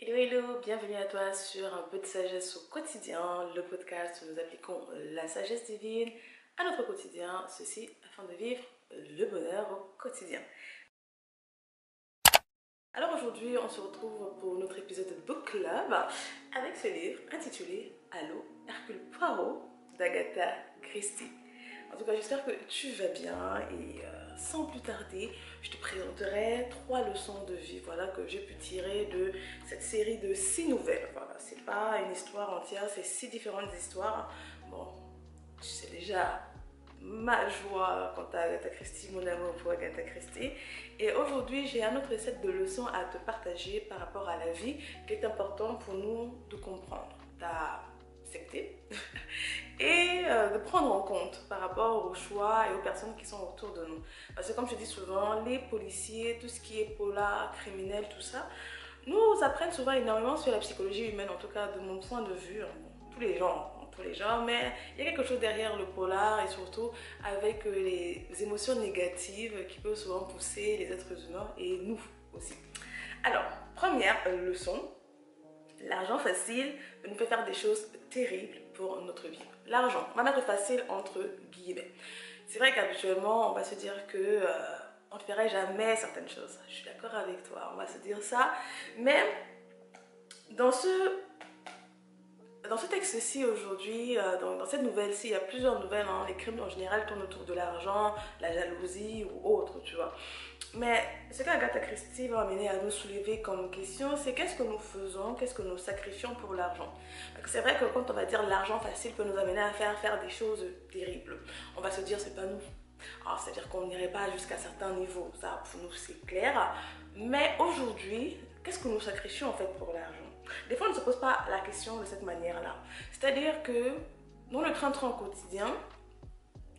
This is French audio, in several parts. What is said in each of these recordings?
Hello hello, bienvenue à toi sur un peu de sagesse au quotidien, le podcast où nous appliquons la sagesse divine à notre quotidien, ceci afin de vivre le bonheur au quotidien. Alors aujourd'hui, on se retrouve pour notre épisode de Book Club avec ce livre intitulé Allô, Hercule Poirot d'Agatha Christie. En tout cas, j'espère que tu vas bien et sans plus tarder, je te présenterai 3 leçons de vie que j'ai pu tirer de cette série de 6 nouvelles. Voilà, c'est pas une histoire entière, c'est 6 différentes histoires. Bon, tu sais déjà ma joie quant à Agatha Christie, mon amour pour Agatha Christie. Et aujourd'hui, j'ai un autre set de leçons à te partager par rapport à la vie qui est important pour nous de comprendre, d'accepter et de prendre en compte par rapport aux choix et aux personnes qui sont autour de nous. Parce que comme je dis souvent, les policiers, tout ce qui est polar, criminel, tout ça, nous apprennent souvent énormément sur la psychologie humaine, en tout cas de mon point de vue. Tous les genres, mais il y a quelque chose derrière le polar et surtout avec les émotions négatives qui peuvent souvent pousser les êtres humains et nous aussi. Alors, première leçon, l'argent facile nous fait faire des choses terribles pour notre vie. L'argent, on va mettre facile entre guillemets. C'est vrai qu'habituellement, on va se dire que on ne ferait jamais certaines choses. Je suis d'accord avec toi, on va se dire ça. Mais dans ce texte-ci aujourd'hui, dans cette nouvelle-ci, il y a plusieurs nouvelles. Les crimes en général tournent autour de l'argent, la jalousie ou autre, tu vois. Mais ce qu'Agatha Christie va amener à nous soulever comme question, c'est qu'est-ce que nous faisons, qu'est-ce que nous sacrifions pour l'argent. C'est vrai que quand on va dire l'argent facile peut nous amener à faire des choses terribles. On va se dire c'est pas nous. Alors c'est-à-dire qu'on n'irait pas jusqu'à certains niveaux, ça pour nous c'est clair. Mais aujourd'hui, qu'est-ce que nous sacrifions en fait pour l'argent? Des fois on ne se pose pas la question de cette manière-là. C'est-à-dire que dans le train-train quotidien,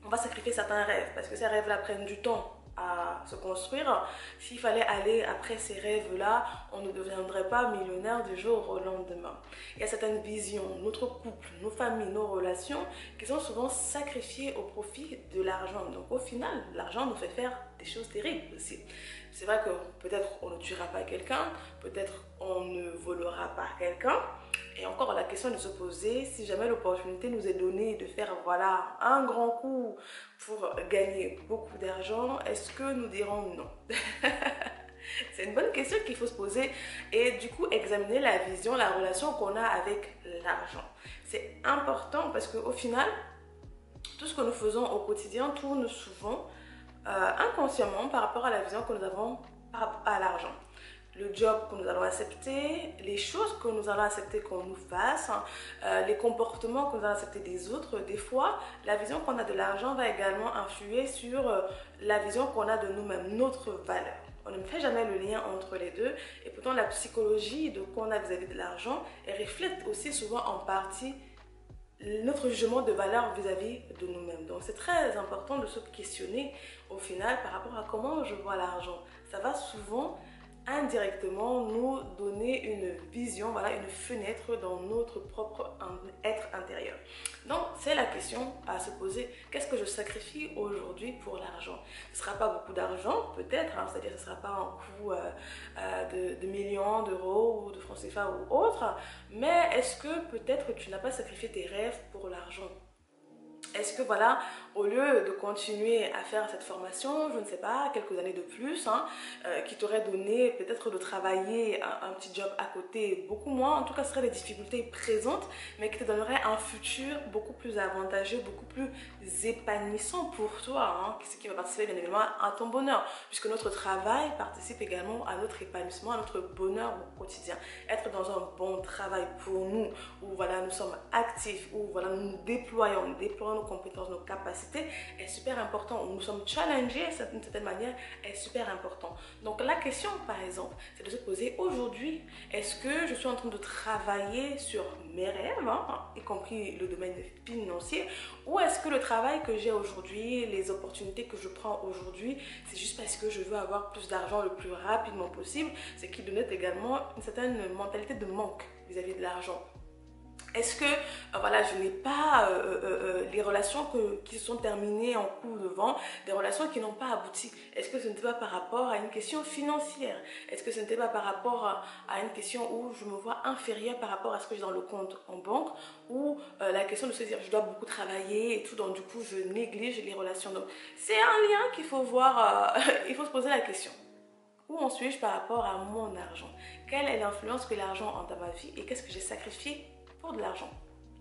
on va sacrifier certains rêves parce que ces rêves-là prennent du temps à se construire. S'il fallait aller après ces rêves-là, on ne deviendrait pas millionnaire du jour au lendemain. Il y a certaines visions, notre couple, nos familles, nos relations qui sont souvent sacrifiées au profit de l'argent. Donc au final, l'argent nous fait faire des choses terribles aussi. C'est vrai que peut-être on ne tuera pas quelqu'un, peut-être on ne volera pas quelqu'un. Et encore la question de se poser, si jamais l'opportunité nous est donnée de faire un grand coup pour gagner beaucoup d'argent, est-ce que nous dirons non? C'est une bonne question qu'il faut se poser et du coup examiner la vision, la relation qu'on a avec l'argent. C'est important parce qu'au final, tout ce que nous faisons au quotidien tourne souvent inconsciemment par rapport à la vision que nous avons par rapport à l'argent. Le job que nous allons accepter, les choses que nous allons accepter qu'on nous fasse, les comportements que nous allons accepter des autres. Des fois, la vision qu'on a de l'argent va également influer sur la vision qu'on a de nous-mêmes, notre valeur. On ne fait jamais le lien entre les deux et pourtant la psychologie qu'on a vis-à-vis de l'argent reflète aussi souvent en partie notre jugement de valeur vis-à-vis de nous-mêmes. Donc c'est très important de se questionner au final par rapport à comment je vois l'argent. Ça va souvent indirectement nous donner une vision, une fenêtre dans notre propre être intérieur. Donc c'est la question à se poser, qu'est-ce que je sacrifie aujourd'hui pour l'argent? Ce ne sera pas beaucoup d'argent peut-être, c'est-à-dire ce ne sera pas un coût de millions d'euros ou de francs CFA ou autre, mais est-ce que peut-être tu n'as pas sacrifié tes rêves pour l'argent? Est-ce que au lieu de continuer à faire cette formation, je ne sais pas, quelques années de plus, qui t'aurait donné peut-être de travailler un petit job à côté, beaucoup moins, en tout cas ce seraient des difficultés présentes, mais qui te donnerait un futur beaucoup plus avantageux, beaucoup plus épanouissant pour toi, ce qui va participer bien évidemment à ton bonheur, puisque notre travail participe également à notre épanouissement, à notre bonheur au quotidien. Être dans un bon travail pour nous, où nous sommes actifs, où nous déployons nos compétences, nos capacités, est super important. Où nous sommes challengés d'une certaine manière, est super important. Donc la question, par exemple, c'est de se poser aujourd'hui, est-ce que je suis en train de travailler sur mes rêves, y compris le domaine financier, ou est-ce que le travail que j'ai aujourd'hui, les opportunités que je prends aujourd'hui, c'est juste parce que je veux avoir plus d'argent le plus rapidement possible, ce qui donne également une certaine mentalité de manque vis-à-vis de l'argent. Est-ce que, voilà, je n'ai pas les relations qui se sont terminées en coup de vent, des relations qui n'ont pas abouti? Est-ce que ce n'était pas par rapport à une question financière? Est-ce que ce n'était pas par rapport à une question où je me vois inférieure par rapport à ce que j'ai dans le compte en banque, ou la question de se dire je dois beaucoup travailler et tout, donc du coup je néglige les relations. Donc c'est un lien qu'il faut voir, il faut se poser la question. Où en suis-je par rapport à mon argent? Quelle est l'influence que l'argent a dans ma vie et qu'est-ce que j'ai sacrifié pour de l'argent?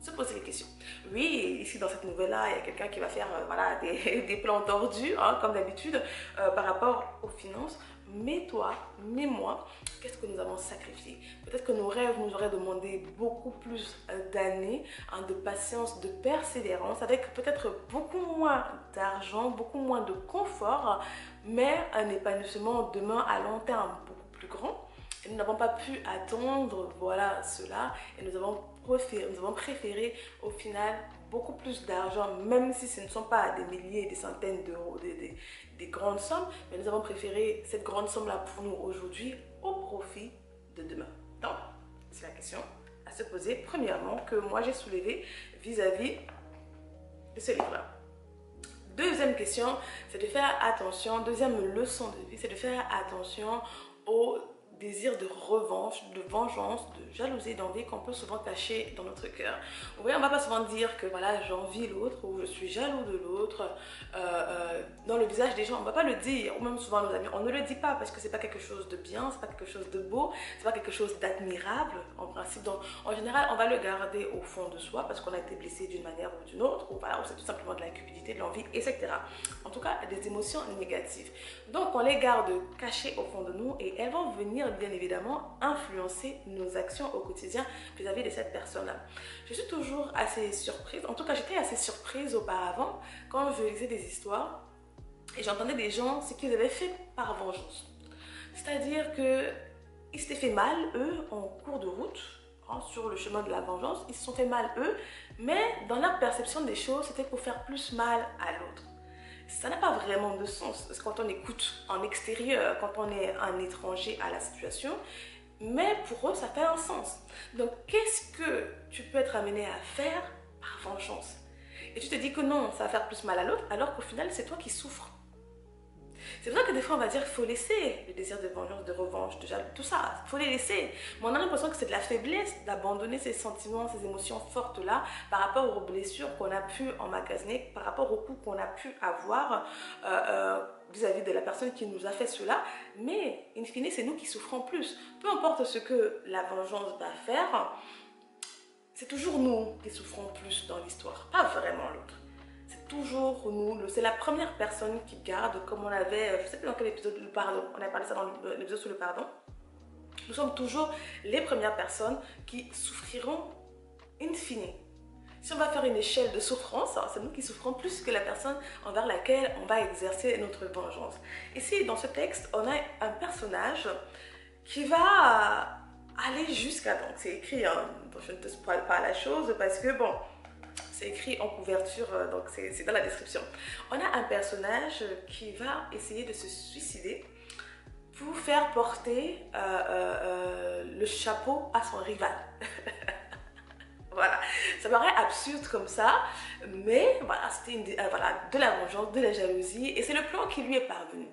Se poser les questions. Oui, ici dans cette nouvelle-là, il y a quelqu'un qui va faire voilà, des plans tordus, hein, comme d'habitude, par rapport aux finances. Mais toi, mais moi, qu'est-ce que nous avons sacrifié? Peut-être que nos rêves nous auraient demandé beaucoup plus d'années, hein, de patience, de persévérance, avec peut-être beaucoup moins d'argent, beaucoup moins de confort, mais un épanouissement demain à long terme beaucoup plus grand. Et nous n'avons pas pu attendre voilà, cela et nous avons préféré au final beaucoup plus d'argent, même si ce ne sont pas des milliers, des centaines d'euros, des grandes sommes, mais nous avons préféré cette grande somme-là pour nous aujourd'hui au profit de demain. Donc, c'est la question à se poser, premièrement, que moi j'ai soulevée vis-à-vis de ce livre-là. Deuxième question, c'est de faire attention, deuxième leçon de vie, c'est de faire attention aux désir de revanche, de vengeance, de jalousie, d'envie qu'on peut souvent cacher dans notre cœur. Vous voyez, on ne va pas souvent dire que voilà, j'envie l'autre ou je suis jaloux de l'autre dans le visage des gens. On ne va pas le dire, ou même souvent nos amis, on ne le dit pas parce que c'est pas quelque chose de bien, c'est pas quelque chose de beau, c'est pas quelque chose d'admirable en principe. Donc en général, on va le garder au fond de soi parce qu'on a été blessé d'une manière ou d'une autre, ou voilà, ou c'est tout simplement de la cupidité, de l'envie, etc. En tout cas, des émotions négatives. Donc on les garde cachées au fond de nous et elles vont venir bien évidemment influencer nos actions au quotidien vis-à-vis de cette personne-là. Je suis toujours assez surprise, en tout cas j'étais assez surprise auparavant quand je lisais des histoires et j'entendais des gens ce qu'ils avaient fait par vengeance. C'est-à-dire qu'ils s'étaient fait mal, eux, en cours de route, hein, sur le chemin de la vengeance, ils se sont fait mal, eux, mais dans leur perception des choses, c'était pour faire plus mal à l'autre. Ça n'a pas vraiment de sens quand on écoute en extérieur, quand on est un étranger à la situation, mais pour eux, ça fait un sens. Donc, qu'est-ce que tu peux être amené à faire par vengeance? Et tu te dis que non, ça va faire plus mal à l'autre, alors qu'au final, c'est toi qui souffres. C'est pour ça que des fois, on va dire qu'il faut laisser le désir de vengeance, de revanche, de jalousie, tout ça, il faut les laisser. Mais on a l'impression que c'est de la faiblesse d'abandonner ces sentiments, ces émotions fortes-là par rapport aux blessures qu'on a pu emmagasiner, par rapport aux coups qu'on a pu avoir vis-à-vis de la personne qui nous a fait cela. Mais, in fine, c'est nous qui souffrons plus. Peu importe ce que la vengeance va faire, c'est toujours nous qui souffrons plus dans l'histoire, pas vraiment l'autre. Toujours nous, c'est la première personne qui garde, comme on avait, je ne sais plus dans quel épisode, le pardon, on avait parlé ça dans l'épisode sur le pardon. Nous sommes toujours les premières personnes qui souffriront in fine. Si on va faire une échelle de souffrance, c'est nous qui souffrons plus que la personne envers laquelle on va exercer notre vengeance. Ici, dans ce texte, on a un personnage qui va aller jusqu'à, donc c'est écrit, hein, donc je ne te spoil pas la chose parce que bon, c'est écrit en couverture, donc c'est dans la description. On a un personnage qui va essayer de se suicider pour faire porter le chapeau à son rival. Voilà, ça paraît absurde comme ça, mais voilà, c'était voilà, de la vengeance, de la jalousie, et c'est le plan qui lui est parvenu.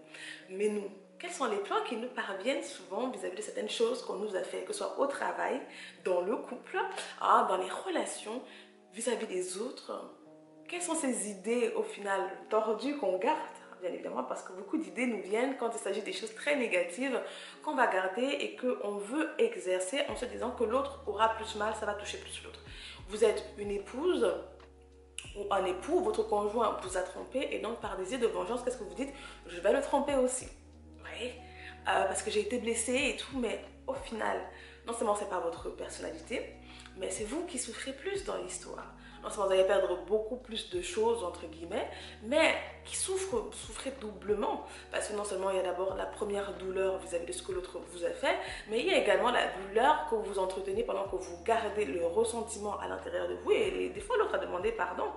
Mais nous, quels sont les plans qui nous parviennent souvent vis-à-vis de certaines choses qu'on nous a fait, que ce soit au travail, dans le couple, hein, dans les relations, vis-à-vis des autres? Quelles sont ces idées au final tordues qu'on garde? Bien évidemment, parce que beaucoup d'idées nous viennent quand il s'agit des choses très négatives qu'on va garder et qu'on veut exercer en se disant que l'autre aura plus mal, ça va toucher plus l'autre. Vous êtes une épouse ou un époux, votre conjoint vous a trompé et donc par désir de vengeance, qu'est-ce que vous dites? Je vais le tromper aussi. Oui, parce que j'ai été blessée et tout, mais au final, non seulement c'est pas votre personnalité, mais c'est vous qui souffrez plus dans l'histoire. Non seulement vous allez perdre beaucoup plus de choses, entre guillemets, mais qui souffrez doublement. Parce que non seulement il y a d'abord la première douleur vis-à-vis de ce que l'autre vous a fait, mais il y a également la douleur que vous entretenez pendant que vous gardez le ressentiment à l'intérieur de vous. Et des fois, l'autre a demandé pardon.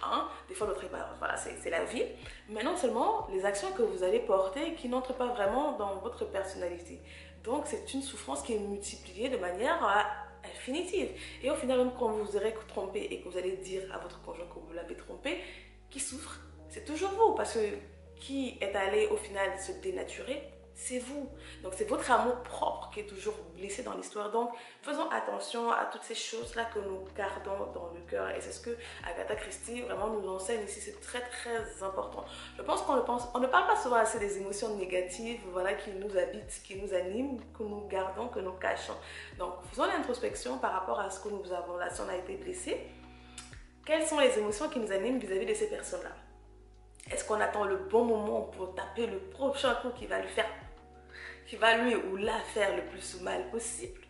Hein? Des fois, l'autre est pas... Voilà, c'est la vie. Mais non seulement les actions que vous allez porter qui n'entrent pas vraiment dans votre personnalité. Donc, c'est une souffrance qui est multipliée de manière à infinitive. Et au final, même quand vous vous aurez trompé et que vous allez dire à votre conjoint que vous l'avez trompé, qui souffre? C'est toujours vous, parce que qui est allé au final se dénaturer? C'est vous. Donc c'est votre amour propre qui est toujours blessé dans l'histoire. Donc faisons attention à toutes ces choses-là que nous gardons dans le cœur. Et c'est ce que Agatha Christie vraiment nous enseigne ici. C'est très très important. Je pense qu'on on ne parle pas souvent assez des émotions négatives, voilà, qui nous habitent, qui nous animent, que nous gardons, que nous cachons. Donc faisons l'introspection par rapport à ce que nous avons là. Si on a été blessé, quelles sont les émotions qui nous animent vis-à-vis de ces personnes-là? Est-ce qu'on attend le bon moment pour taper le prochain coup qui va lui ou la faire le plus mal possible?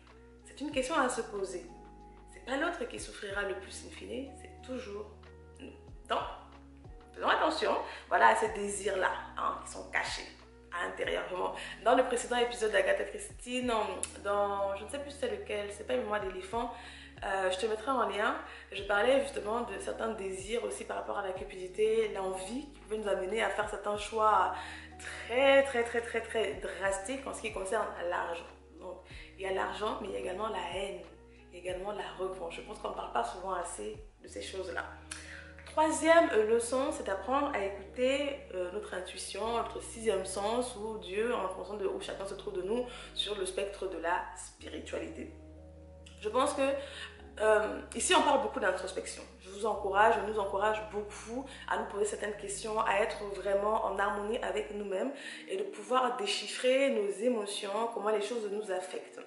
C'est une question à se poser. C'est pas l'autre qui souffrira le plus in fine, c'est toujours nous. Donc, faisons attention, voilà, à ces désirs-là, hein, qui sont cachés à l'intérieur. Dans le précédent épisode d'Agatha Christie, dans je ne sais plus c'est lequel, c'est pas une mémoire d'éléphant, je te mettrai en lien. Je parlais justement de certains désirs aussi par rapport à la cupidité, l'envie qui pouvait nous amener à faire certains choix très drastiques en ce qui concerne l'argent. Donc il y a l'argent, mais il y a également la haine, il y a également la revanche. Je pense qu'on ne parle pas souvent assez de ces choses-là. Troisième leçon, c'est d'apprendre à écouter notre intuition, notre sixième sens, ou Dieu, en fonction de où chacun se trouve de nous, sur le spectre de la spiritualité. Je pense que ici, on parle beaucoup d'introspection. Je nous encourage beaucoup à nous poser certaines questions, à être vraiment en harmonie avec nous-mêmes et de pouvoir déchiffrer nos émotions, comment les choses nous affectent.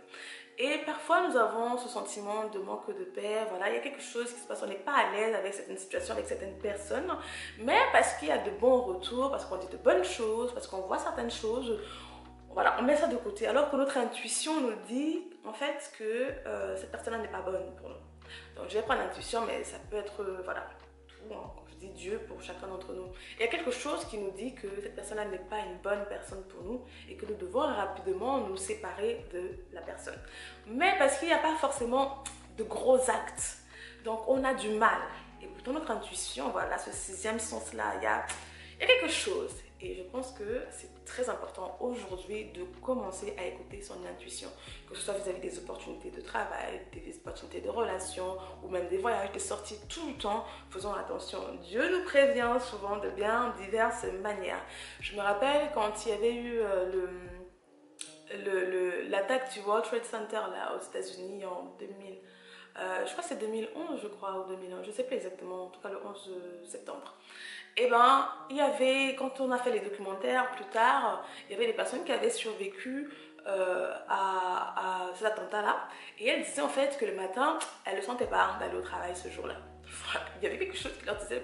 Et parfois, nous avons ce sentiment de manque de paix. Voilà, il y a quelque chose qui se passe. On n'est pas à l'aise avec certaines situations, avec certaines personnes. Mais parce qu'il y a de bons retours, parce qu'on dit de bonnes choses, parce qu'on voit certaines choses, voilà, on met ça de côté. Alors que notre intuition nous dit, en fait, que cette personne-là n'est pas bonne pour nous. Donc, je vais prendre l'intuition, mais ça peut être, voilà, tout, hein. Je dis Dieu pour chacun d'entre nous. Il y a quelque chose qui nous dit que cette personne-là n'est pas une bonne personne pour nous et que nous devons rapidement nous séparer de la personne. Mais parce qu'il n'y a pas forcément de gros actes. Donc, on a du mal. Et pourtant, notre intuition, voilà, ce sixième sens-là, il y a quelque chose. Et je pense que c'est très important aujourd'hui de commencer à écouter son intuition, que ce soit vis-à-vis des opportunités de travail, des opportunités de relations ou même des voyages, des sorties, tout le temps. Faisons attention. Dieu nous prévient souvent de bien diverses manières. Je me rappelle quand il y avait eu l'attaque du World Trade Center là, aux États-Unis en 2000. Je crois que c'est 2011, je crois, ou 2001, je ne sais plus exactement, en tout cas le 11 septembre. Et ben, il y avait, quand on a fait les documentaires plus tard, il y avait des personnes qui avaient survécu à cet attentat-là. Et elles disaient en fait que le matin, elles ne sentaient pas d'aller au travail ce jour-là. Il y avait quelque chose qui leur disait,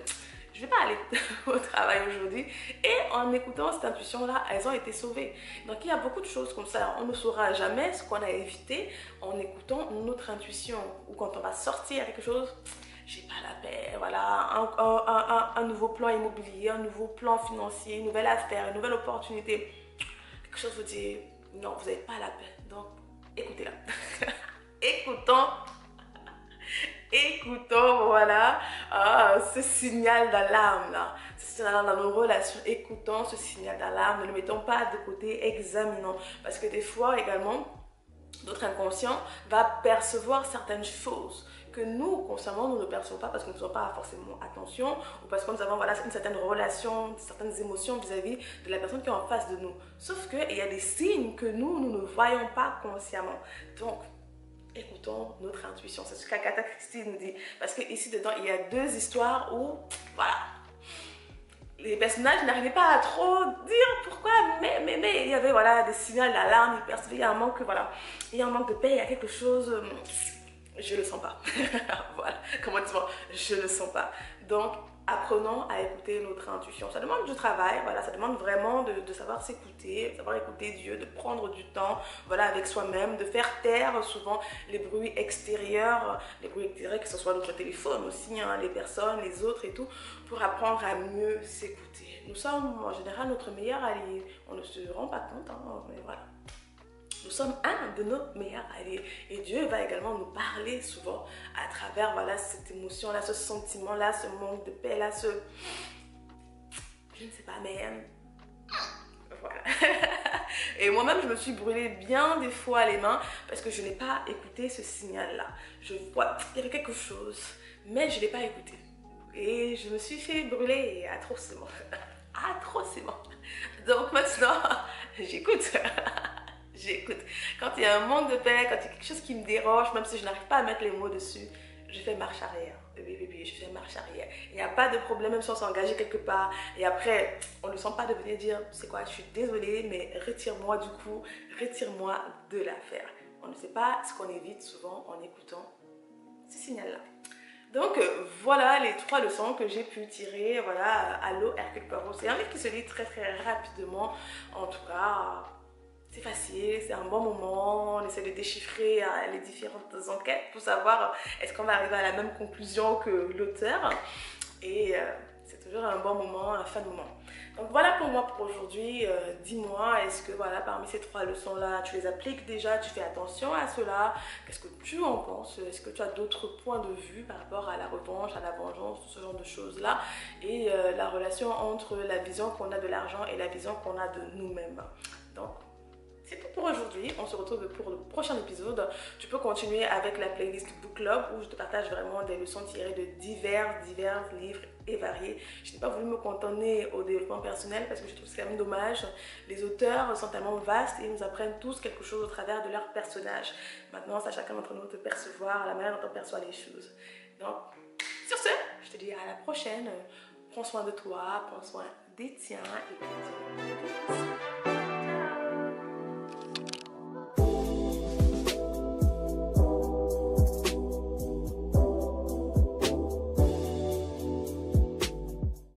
je ne vais pas aller au travail aujourd'hui. Et en écoutant cette intuition-là, elles ont été sauvées. Donc il y a beaucoup de choses comme ça. On ne saura jamais ce qu'on a évité en écoutant notre intuition. Ou quand on va sortir quelque chose, j'ai pas la paix, voilà, un nouveau plan immobilier, un nouveau plan financier, une nouvelle affaire, une nouvelle opportunité. Quelque chose vous dit, non, vous n'avez pas la paix. Donc, écoutez-la. Écoutons, voilà, ce signal d'alarme là. Ce signal d'alarme dans nos relations. Écoutons ce signal d'alarme, ne le mettons pas de côté, examinons. Parce que des fois également, notre inconscient va percevoir certaines choses que nous, consciemment, nous ne percevons pas parce que nous ne faisons pas forcément attention ou parce que nous avons, voilà, une certaine relation, certaines émotions vis-à-vis de la personne qui est en face de nous. Sauf qu'il y a des signes que nous ne voyons pas consciemment. Donc, écoutons notre intuition. C'est ce qu'Agatha Christie nous dit. Parce que ici dedans, il y a deux histoires où, voilà, les personnages n'arrivaient pas à trop dire pourquoi, mais il y avait, voilà, des signaux d'alarme, ils percevaient, il y a un manque, voilà, il y a un manque de paix, il y a quelque chose, je le sens pas. Voilà, comment dire, je le sens pas. Donc, apprenons à écouter notre intuition. Ça demande du travail, voilà, ça demande vraiment de savoir s'écouter, de savoir écouter Dieu, de prendre du temps, voilà, avec soi-même, de faire taire souvent les bruits extérieurs, que ce soit notre téléphone aussi, hein, les personnes, les autres et tout, pour apprendre à mieux s'écouter. Nous sommes en général notre meilleur allié. On ne se rend pas compte, hein, mais voilà. Nous sommes un de nos meilleurs alliés. Et Dieu va également nous parler souvent à travers, voilà, cette émotion-là, ce sentiment-là, ce manque de paix-là, je ne sais pas, mais voilà. Et moi-même, je me suis brûlé bien des fois les mains parce que je n'ai pas écouté ce signal-là. Je vois, il y avait quelque chose, mais je ne l'ai pas écouté. Et je me suis fait brûler atrocement. Atrocement. Donc maintenant, j'écoute. J'écoute. Quand il y a un manque de paix, quand il y a quelque chose qui me dérange, même si je n'arrive pas à mettre les mots dessus, je fais marche arrière. Oui, je fais marche arrière. Il n'y a pas de problème, même si on s'est engagé quelque part. Et après, on ne sent pas de venir dire, c'est quoi, je suis désolée, mais retire-moi du coup, retire-moi de l'affaire. On ne sait pas ce qu'on évite souvent en écoutant ces signaux-là. Donc voilà les 3 leçons que j'ai pu tirer, voilà, à l'eau Hercule Poirot. C'est un livre qui se lit très rapidement, en tout cas, c'est facile, c'est un bon moment, on essaie de déchiffrer les différentes enquêtes pour savoir est-ce qu'on va arriver à la même conclusion que l'auteur. Et c'est toujours un bon moment, un fun moment. Donc voilà pour moi pour aujourd'hui. Dis-moi, est-ce que voilà, parmi ces 3 leçons-là, tu les appliques déjà, tu fais attention à cela? Qu'est-ce que tu en penses? Est-ce que tu as d'autres points de vue par rapport à la revanche, à la vengeance, tout ce genre de choses-là? Et la relation entre la vision qu'on a de l'argent et la vision qu'on a de nous-mêmes. Donc, c'est tout pour aujourd'hui. On se retrouve pour le prochain épisode. Tu peux continuer avec la playlist Book Club où je te partage vraiment des leçons tirées de divers livres et variés. Je n'ai pas voulu me cantonner au développement personnel parce que je trouve que c'est quand même dommage. Les auteurs sont tellement vastes et ils nous apprennent tous quelque chose au travers de leurs personnages. Maintenant, c'est à chacun d'entre nous de percevoir la manière dont on perçoit les choses. Donc, sur ce, je te dis à la prochaine. Prends soin de toi, prends soin des tiens et